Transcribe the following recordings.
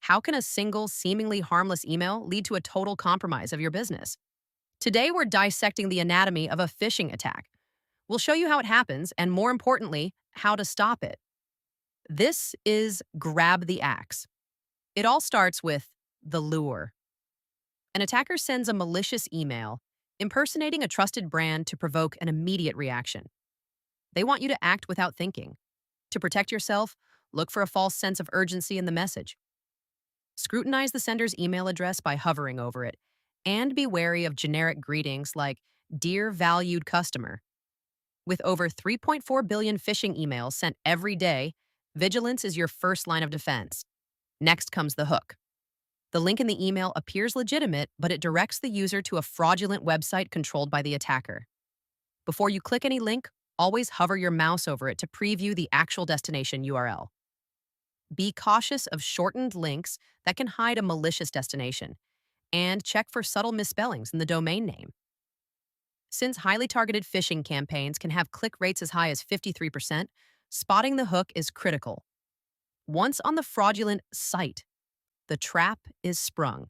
How can a single, seemingly harmless email lead to a total compromise of your business? Today, we're dissecting the anatomy of a phishing attack. We'll show you how it happens and, more importantly, how to stop it. This is Grab the Axe. It all starts with the lure. An attacker sends a malicious email impersonating a trusted brand to provoke an immediate reaction. They want you to act without thinking. To protect yourself, look for a false sense of urgency in the message. Scrutinize the sender's email address by hovering over it, and be wary of generic greetings like Dear Valued Customer. With over 3.4 billion phishing emails sent every day, vigilance is your first line of defense. Next comes the hook. The link in the email appears legitimate, but it directs the user to a fraudulent website controlled by the attacker. Before you click any link, always hover your mouse over it to preview the actual destination URL. Be cautious of shortened links that can hide a malicious destination, and check for subtle misspellings in the domain name. Since highly targeted phishing campaigns can have click rates as high as 53%, spotting the hook is critical. Once on the fraudulent site, the trap is sprung.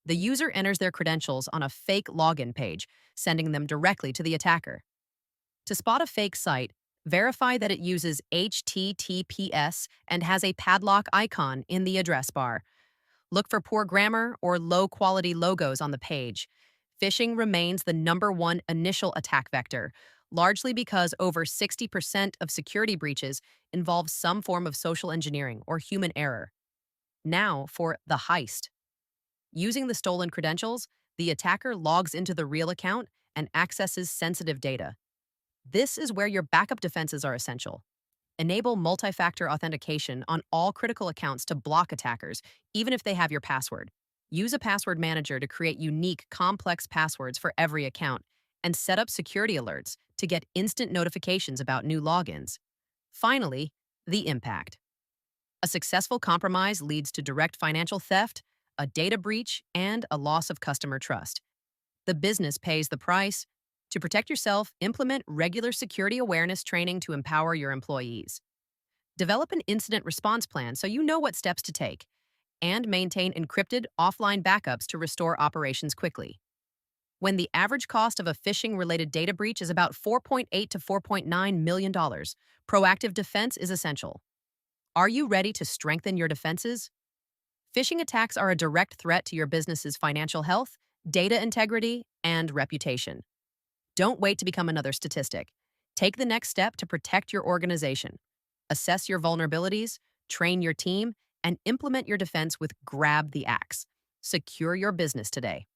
The user enters their credentials on a fake login page, sending them directly to the attacker. To spot a fake site, verify that it uses HTTPS and has a padlock icon in the address bar. Look for poor grammar or low-quality logos on the page. Phishing remains the #1 initial attack vector, largely because over 60% of security breaches involve some form of social engineering or human error. Now for the heist. Using the stolen credentials, the attacker logs into the real account and accesses sensitive data. This is where your backup defenses are essential. Enable multi-factor authentication on all critical accounts to block attackers, even if they have your password. Use a password manager to create unique, complex passwords for every account, and set up security alerts to get instant notifications about new logins. Finally, the impact. A successful compromise leads to direct financial theft, a data breach, and a loss of customer trust. The business pays the price. To protect yourself, implement regular security awareness training to empower your employees. Develop an incident response plan so you know what steps to take, and maintain encrypted offline backups to restore operations quickly. When the average cost of a phishing-related data breach is about $4.8 to $4.9 million, proactive defense is essential. Are you ready to strengthen your defenses? Phishing attacks are a direct threat to your business's financial health, data integrity, and reputation. Don't wait to become another statistic. Take the next step to protect your organization. Assess your vulnerabilities, train your team, and implement your defense with Grab the Axe. Secure your business today.